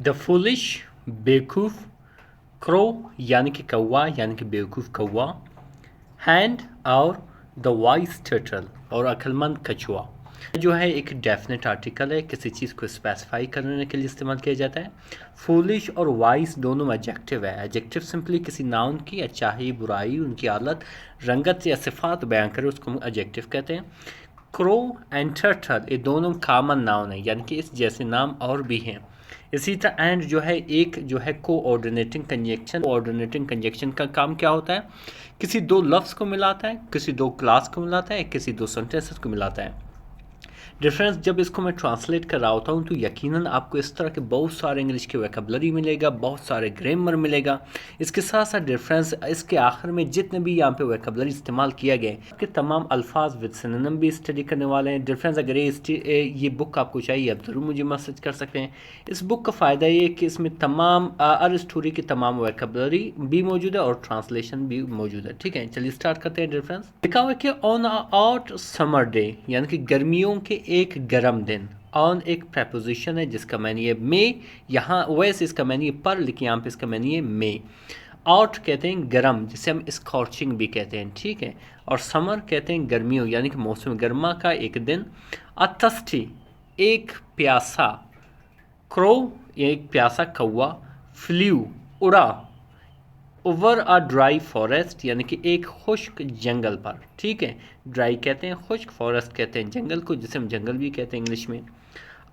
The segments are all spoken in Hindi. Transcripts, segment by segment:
द फुलिश बेवकूफ़, क्रो यानी कि कौवा यानी कि बेवकूफ़ कौवा, हैंड और द वाइज टर्टल और अक्लमंद कछुआ। जो है एक डेफिनेट आर्टिकल है, किसी चीज़ को स्पेसिफाई करने के लिए इस्तेमाल किया जाता है। फूलिश और वाइज दोनों एडजेक्टिव है। एडजेक्टिव सिंपली किसी नाउन की अच्छाई बुराई उनकी हालत रंगत या सिफात बयान करे उसको हम एडजेक्टिव कहते हैं। क्रो एंड टर्टल ये दोनों कॉमन नाउन है, यानी कि इस जैसे नाम और भी हैं। इसी तरह एंड जो है एक जो है कोऑर्डिनेटिंग कंजक्शन। कोऑर्डिनेटिंग कंजक्शन का काम क्या होता है? किसी दो लफ्ज़ को मिलाता है, किसी दो क्लास को मिलाता है, किसी दो सेंटेंसेस को मिलाता है। डिफरेंस जब इसको मैं ट्रांसलेट कर रहा होता हूँ तो यकीनन आपको इस तरह के बहुत सारे इंग्लिश के वोकैबुलरी मिलेगा, बहुत सारे ग्रामर मिलेगा। इसके साथ साथ डिफरेंस इसके आखिर में जितने भी यहाँ पे वोकैबुलरी इस्तेमाल किया गया है कि तमाम अल्फाज विद सिनोनिम भी स्टडी करने वाले हैं। डिफरेंस अगर ये बुक आपको चाहिए आप ज़रूर मुझे मैसेज कर सकते हैं। इस बुक का फ़ायदा ये है कि इसमें तमाम हर स्टोरी की तमाम वोकैबुलरी भी मौजूद है और ट्रांसलेशन भी मौजूद है। ठीक है, चलिए स्टार्ट करते हैं। डिफरेंस लिखा हुआ है कि on a hot summer day यानी कि गर्मियों के एक गर्म दिन। ऑन एक प्रपोजिशन है जिसका मैंने ये मे, यहाँ वैसे इसका मैंने ये पर, लेकिन यहाँ पे इसका मैंने ये मे। आउट कहते हैं गर्म, जिसे हम स्कॉर्चिंग भी कहते हैं। ठीक है, और समर कहते हैं गर्मियों यानी कि मौसम गर्मा का एक दिन। अथस्टी एक प्यासा, क्रो एक प्यासा कौवा, फ्लू उड़ा, ओवर अ ड्राई फॉरेस्ट यानी कि एक खुश्क जंगल पर। ठीक है, ड्राई कहते हैं खुश्क, फॉरेस्ट कहते हैं जंगल को, जिसे हम जंगल भी कहते हैं इंग्लिश में।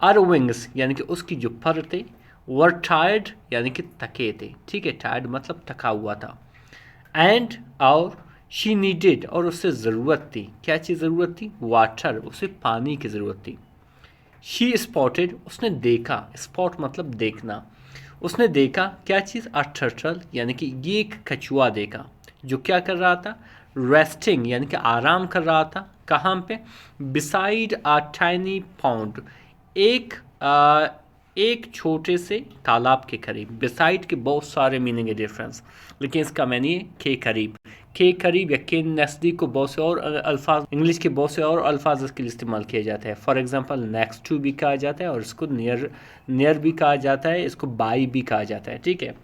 आर विंग्स यानी कि उसकी जो पर थे। वर टायर्ड यानी कि थके थे। ठीक है, टायर्ड मतलब थका हुआ था। एंड और शी नीडेड और उससे ज़रूरत थी। क्या चीज़ ज़रूरत थी? वाटर, उसे पानी की ज़रूरत थी। शी स्पॉटेड उसने देखा, स्पॉट मतलब देखना। उसने देखा क्या चीज़? अ टर्टल यानी कि ये एक कछुआ देखा जो क्या कर रहा था? रेस्टिंग यानी कि आराम कर रहा था। कहाँ पे? बिसाइड अ टाइनी पॉन्ड, एक एक छोटे से तालाब के करीब। बिसाइड के बहुत सारे मीनिंग है डिफरेंस, लेकिन इसका मैंने के करीब या के नज़दीक को बहुत से और अल्फाज इंग्लिश के बहुत से और अल्फाज इसके लिए इस्तेमाल किया जाता है। फॉर एग्जांपल नेक्स्ट टू भी कहा जाता है और इसको नियर भी कहा जाता है, इसको बाई भी कहा जाता है। ठीक है,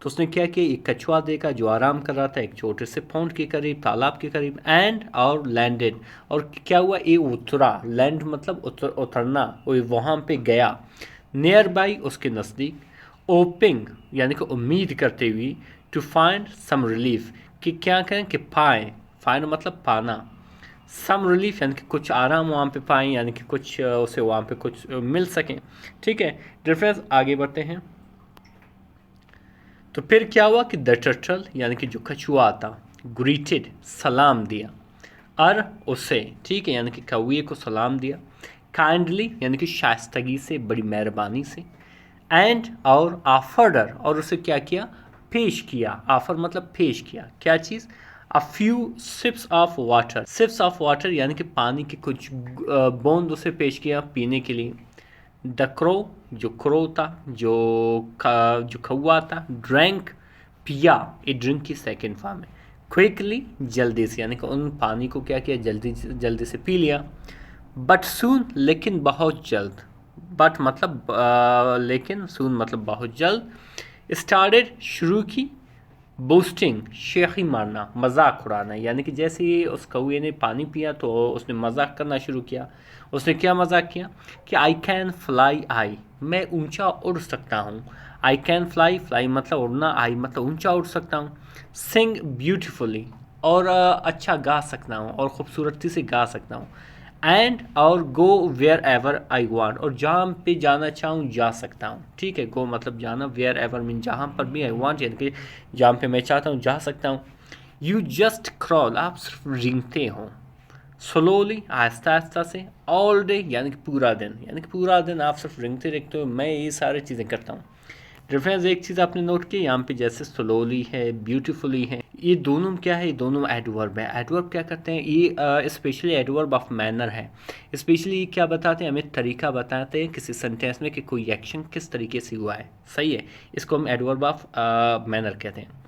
तो उसने क्या किया? एक कछुआ देखा जो आराम कर रहा था एक छोटे से पॉन्ड के करीब, तालाब के करीब। एंड और लैंडेड और क्या हुआ? ये उतरा। लैंड मतलब उतरना, वो वहाँ पे गया। नियर बाई उसके नज़दीक। ओपिंग यानी कि उम्मीद करते हुए। टू फाइंड सम रिलीफ कि क्या करें कि पाएँ। फाइंड मतलब पाना। सम रिलीफ यानी कि कुछ आराम वहाँ पे पाएँ, यानी कि कुछ उसे वहाँ पे कुछ मिल सकें। ठीक है, डिफरेंस आगे बढ़ते हैं। तो फिर क्या हुआ कि द टर्टल यानी कि जो कछुआ था, ग्रीटेड सलाम दिया, अर उसे। ठीक है, यानी कि कौवे को सलाम दिया। काइंडली यानी कि शाइस्तगी से, बड़ी मेहरबानी से। एंड और ऑफर्डर और उसे क्या किया? पेश किया। ऑफर मतलब पेश किया। क्या चीज़? A few sips of water. Sips of water यानी कि पानी के कुछ बूंद उसे पेश किया पीने के लिए। द क्रो जो क्रो था, जो कौवा था। ड्रैंक पिया, ए ड्रिंक की सेकेंड फॉर्म है। क्विकली जल्दी से, यानी कि उन पानी को क्या किया? जल्दी जल्दी से पी लिया। बट सून लेकिन बहुत जल्द। बट मतलब लेकिन, सून मतलब बहुत जल्द। स्टार्टेड शुरू की। बूस्टिंग शेखी मारना, मजाक उड़ाना, यानी कि जैसे ही उस कौए ने पानी पिया तो उसने मजाक करना शुरू किया। उसने क्या मजाक किया कि आई कैन फ्लाई, आई मैं ऊंचा उड़ सकता हूँ। आई कैन फ्लाई, फ्लाई मतलब उड़ना, आई मतलब ऊंचा उड़ सकता हूँ। सिंग ब्यूटिफुली और अच्छा गा सकता हूँ और ख़ूबसूरती से गा सकता हूँ। एंड और go wherever I want और जहाँ पे जाना चाहूँ जा सकता हूँ। ठीक है, गो मतलब जाना, वेयर एवर मीन जहाँ पर भी, आई वॉन्ट यानी कि जहाँ पे मैं चाहता हूँ जा सकता हूँ। यू जस्ट क्रॉल आप सिर्फ रेंगते हो। स्लोली आहिस्ता आहिस्ता से। ऑल डे यानी कि पूरा दिन, यानी कि पूरा दिन आप सिर्फ रेंगते रहते हो। मैं ये सारी चीज़ें करता हूँ। डिफरेंस एक चीज़ आपने नोट की यहाँ पे, जैसे स्लोली है, ब्यूटीफुली है, ये दोनों क्या है? ये दोनों एडवर्ब है। एडवर्ब क्या करते हैं? ये स्पेशली एडवर्ब ऑफ मैनर है। स्पेशली क्या बताते हैं? हमें तरीका बताते हैं किसी सेंटेंस में कि कोई एक्शन किस तरीके से हुआ है। सही है, इसको हम एडवर्ब ऑफ मैनर कहते हैं।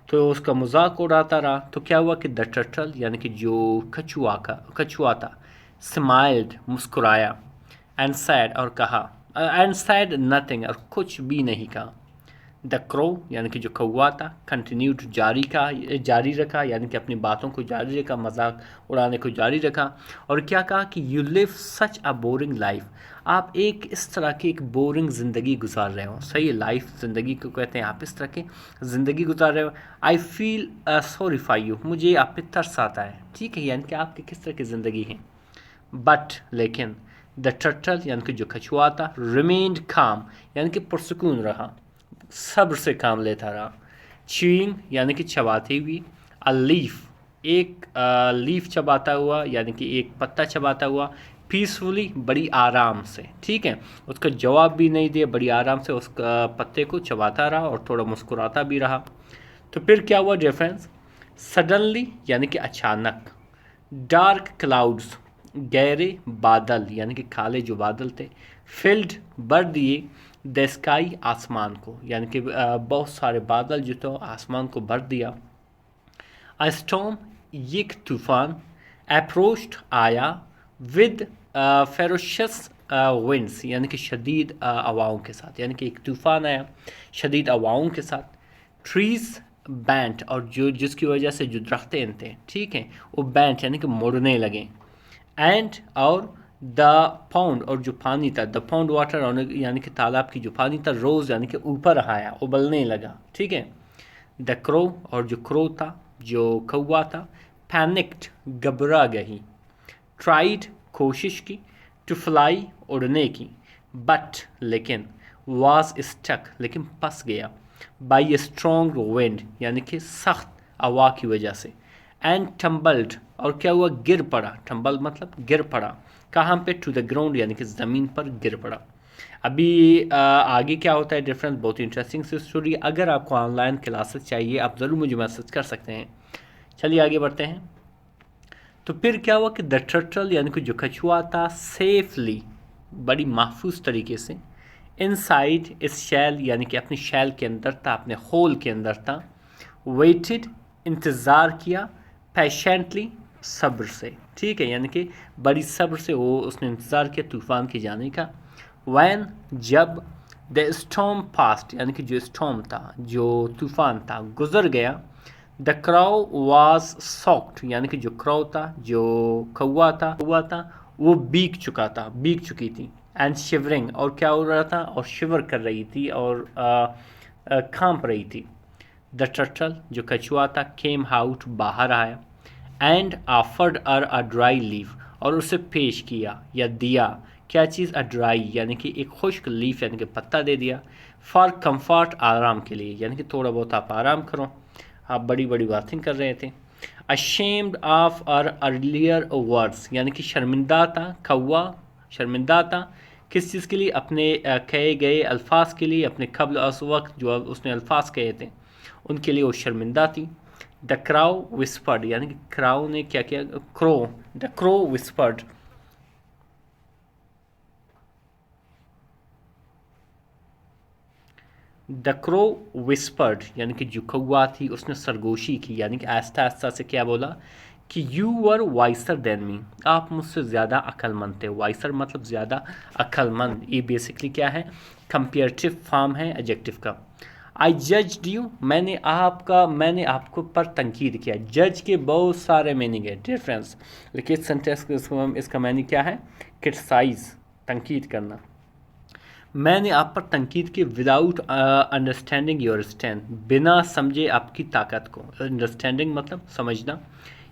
तो उसका मजाक उड़ाता रहा तो क्या हुआ कि द टर्टल यानी कि जो कछुआ था, स्माइल्ड मुस्कुराया। एंड सैड और कहा, एंड सैड नथिंग, और कुछ भी नहीं कहा। द क्रो यानी कि जो कौवा था, कंटिन्यूड जारी रखा, यानी कि अपनी बातों को जारी रखा, मजाक उड़ाने को जारी रखा। और क्या कहा कि you live such a boring life, आप एक इस तरह की एक बोरिंग ज़िंदगी गुजार रहे हो। सही है, लाइफ ज़िंदगी को कहते हैं, आप इस तरह की ज़िंदगी गुजार रहे हो। I feel sorry for you, मुझे आप पे तरस आता है। ठीक है, यानी कि आपकी किस तरह की ज़िंदगी है। बट लेकिन द टर्टल यानी कि जो कछुआ था, रिमेन्ड काम यानी कि पुरसकून रहा, सब्र से काम लेता रहा। च्यूइंग यानी कि चबाती हुई, अ लीफ एक लीफ चबाता हुआ, यानी कि एक पत्ता चबाता हुआ, पीसफुली बड़ी आराम से। ठीक है, उसका जवाब भी नहीं दिया, बड़ी आराम से उस पत्ते को चबाता रहा और थोड़ा मुस्कुराता भी रहा। तो फिर क्या हुआ डिफरेंस, सडनली यानी कि अचानक, डार्क क्लाउड्स गहरे बादल यानी कि काले जो बादल थे, फिल्ड भर दिए द स्काई आसमान को, यानी कि बहुत सारे बादल जो थे आसमान को भर दिया। अ स्टॉर्म एक तूफान, अप्रोच्ड आया, विद फेरोशियस विंड्स यानी कि शदीद हवाओं के साथ, यानी कि एक तूफान आया शदीद हवाओं के साथ। ट्रीज बैंट, और जो जिसकी वजह से जो दरख्तें थे, ठीक है, वो बैंट यानी कि मुड़ने लगे। एंड और द पाउंड, और जो पानी था, द पाउंड वाटर यानी कि तालाब की जो पानी था, रोज़ यानी कि ऊपर आया, उबलने लगा। ठीक है, द क्रो, और जो क्रो था, जो कौवा था, पैनिक्ड घबरा गई, ट्राइड कोशिश की, टू फ्लाई उड़ने की, बट लेकिन, वाज स्टक लेकिन फंस गया, बाई ए स्ट्रॉन्ग विंड यानी कि सख्त हवा की वजह से। एंड टम्बल्ड, और क्या हुआ, गिर पड़ा, टम्बल मतलब गिर पड़ा, कहाँ पे, टू द ग्राउंड यानी कि ज़मीन पर गिर पड़ा। अभी आगे क्या होता है डिफरेंस, बहुत इंटरेस्टिंग सी स्टोरी। अगर आपको ऑनलाइन क्लासेस चाहिए आप ज़रूर मुझे मैसेज कर सकते हैं। चलिए आगे बढ़ते हैं। तो फिर क्या हुआ कि द टर्टल यानी कि जो कछुआ था, सेफली बड़ी महफूज तरीके से, इनसाइड इस शैल यानी कि अपनी शैल के अंदर था, अपने होल के अंदर था, वेटेड इंतज़ार किया, पेशेंटली सब्र से। ठीक है, यानी कि बड़ी सब्र से वो उसने इंतज़ार किया तूफ़ान के जाने का। वैन जब, द स्टॉर्म पास्ट यानी कि जो स्टॉर्म था, जो तूफ़ान था, गुजर गया। द क्राउ वाज सॉक्ड यानी कि जो क्राउ था, जो कौवा था, वो भीग चुकी थी। एंड शिवरिंग, और क्या हो रहा था, और शिवर कर रही थी, और कांप रही थी। द टर्टल जो कछुआ था, केम आउट बाहर आया, and offered her a dry leaf, और उसे पेश किया या दिया क्या चीज़, अ ड्राई यानी कि एक खुश्क लीफ यानी कि पत्ता दे दिया, फॉर कंफर्ट आराम के लिए, यानी कि थोड़ा बहुत आप आराम करो, आप बड़ी बड़ी बातें कर रहे थे। Ashamed of our earlier words यानी कि शर्मिंदा था, कौवा शर्मिंदा था किस चीज़ के लिए, अपने कहे गए अल्फाज के लिए, अपने कबल उस वक्त जो उसने अल्फाज कहे थे उनके लिए वो शर्मिंदा थी। द क्राउ विस्पर्ड यानी कि क्राउ ने क्या किया, the crow whispered, the crow whispered यानी कि जो कौवा थी उसने सरगोशी की, यानी कि आहिस्ता आहिस्ता से क्या बोला कि यू वर वाइसर देन मी, आप मुझसे ज़्यादा अक्लमंद थे। वाइसर मतलब ज़्यादा अक्लमंद, ये बेसिकली क्या है, कंपेरेटिव फॉर्म है एडजेक्टिव का। आई जज्ड यू, मैंने आपको पर तनकीद किया। जज के बहुत सारे मीनिंग है, डिफरेंस, लेकिन सेंटेंस इसका मीनिंग क्या है, क्रिटिसाइज, तनकीद करना। मैंने आप पर तनकीद की, विदाउट अंडरस्टैंडिंग योर स्ट्रेंथ, बिना समझे आपकी ताकत को, अंडरस्टैंडिंग मतलब समझना,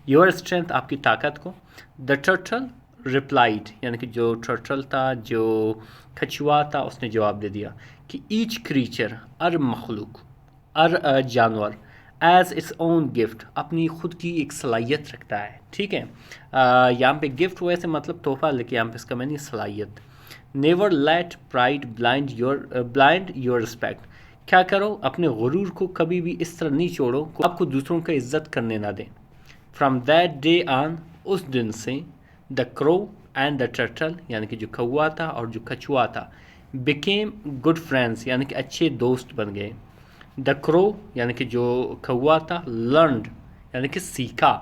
योर स्ट्रेंथ आपकी ताकत को। द टर्टल रिप्लाइड यानी कि जो टर्टल था, जो कछुआ था, उसने जवाब दे दिया कि ईच क्रीचर, हर मखलूक, हर जानवर, एज इट्स ओन गिफ्ट, अपनी खुद की एक सलाहियत रखता है। ठीक है, यहाँ पे गिफ्ट वैसे मतलब तोहफा, लेकिन यहाँ पे इसका मैंने सलाहियत। Never let pride blind your respect, क्या करो, अपने गुरूर को कभी भी इस तरह नहीं छोड़ो को आपको दूसरों का इज्जत करने ना दें। फ्रॉम दैट डे ऑन, उस दिन से, the crow and the turtle यानी कि जो कौवा था और जो कछुआ था, बिकेम गुड फ्रेंड्स यानी कि अच्छे दोस्त बन गए। द क्रो यानी कि जो कौवा था, लर्नड यानी कि सीखा,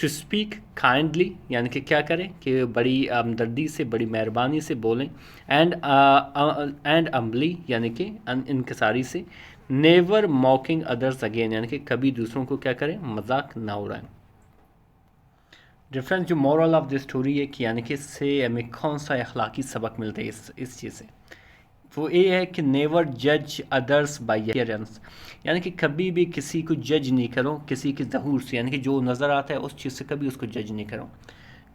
टू स्पीक काइंडली यानी कि क्या करें कि बड़ी हमदर्दी से, बड़ी मेहरबानी से बोलें। एंड अम्बली यानी कि इनकसारी से। नेवर मॉकिंग अदर्स अगेन यानी कि कभी दूसरों को क्या करें, मजाक ना उड़ाएं। डिफरेंस जो मॉरल ऑफ द स्टोरी है कि यानी कि इससे हमें कौन सा अखलाकी सबक मिलता है इस चीज़ से, वो ये है कि नेवर जज अदर्स बाय अपीयरेंस यानी कि कभी भी किसी को जज नहीं करो किसी के ज़हूर से, यानी कि जो नज़र आता है उस चीज़ से कभी उसको जज नहीं करो।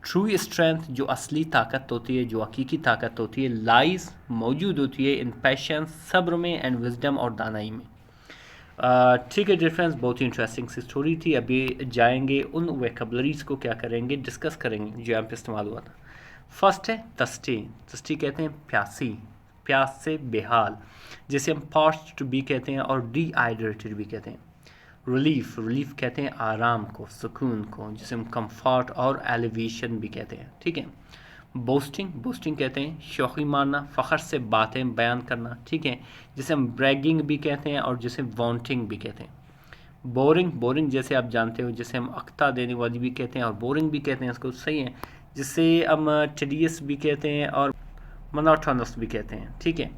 ट्रू स्ट्रेंथ जो असली ताकत होती है, जो हकीकी ताकत होती है, लाइज मौजूद होती है इन पेशेंस, सब्र में, एंड विजडम और दानाई में। ठीक है डिफरेंस बहुत ही इंटरेस्टिंग सी स्टोरी थी। अभी जाएंगे उन वेकबलरीज को क्या करेंगे, डिस्कस करेंगे जो यहाँ पे इस्तेमाल हुआ था। फर्स्ट है तस्टी। तस्टी कहते हैं प्यासी, प्यास से बेहाल, जिसे हम पार्च्ड टू बी कहते हैं और डिहाइड्रेटेड भी कहते हैं। रिलीफ, रिलीफ कहते हैं आराम को, सुकून को, जिसे हम कंफर्ट और एलिवेशन भी कहते हैं। ठीक है। बोस्टिंग, बोस्टिंग कहते हैं शौक़ी मारना, फ़ख्र से बातें बयान करना। ठीक है, जिसे हम ब्रैगिंग भी कहते हैं और जिसे वांटिंग भी कहते हैं। बोरिंग, बोरिंग जैसे आप जानते हो जिसे हम अख्ता देने वाली भी कहते हैं और बोरिंग भी कहते हैं, इसको सही है, जिसे हम टीडियस भी कहते हैं और मोनोटोनस भी कहते हैं। ठीक है।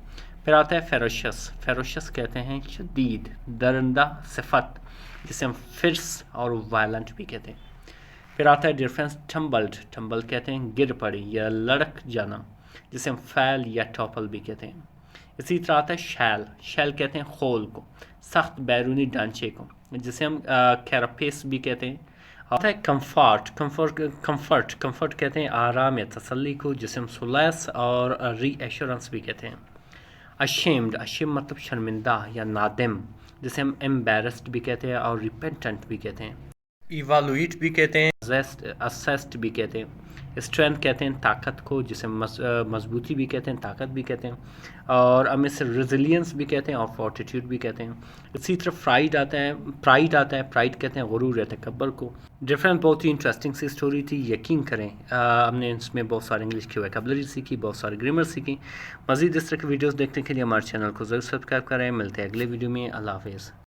फिर आता है फेरोशस। फेरोशस कहते हैं शदीद, दरिंदा सिफत, जिसे हम फिर्स और वायलेंट भी कहते हैं। फिर आता है डिफरेंस टम्बल्ड। टम्बल कहते हैं गिर पड़ी या लड़क जाना, जिसे हम फैल या टॉपल भी कहते हैं। इसी तरह आता है शैल। शैल कहते हैं खोल को, सख्त बैरूनी ढांचे को, जिसे हम कैरापेस भी कहते हैं। आता है कंफर्ट। कंफर्ट कंफर्ट कहते हैं आराम या तसल्ली को, जिसे हम सुलैस और रीएश्योरेंस भी कहते हैं। अशेम्ड, अशेम मतलब शर्मिंदा या नादिम, जिसे हम एम्बेरस्ड भी कहते हैं और रिपेंटेंट भी कहते हैं। इवालुएट भी कहते हैं, असेस्ड भी कहते हैं। स्ट्रेंथ कहते हैं ताकत को, जिसे मजबूती भी कहते हैं, ताकत भी कहते हैं, और हम इसे रेजिलियंस भी कहते हैं और फोर्टिट्यूड भी कहते हैं। इसी तरह प्राइड आता है, प्राइड कहते हैं गुरूर या तकब्बर को। डिफरेंट बहुत ही इंटरेस्टिंग सी स्टोरी थी, यकीन करें हमने इसमें बहुत सारे इंग्लिश की वोकैबुलरी सीखी, बहुत सारी ग्रामर सीखी। मज़ीद इस तरह की वीडियोज़ देखने के लिए हमारे चैनल को ज़रूर सब्सक्राइब करें। मिलते हैं अगले वीडियो में। अल्लाह हाफ़िज़।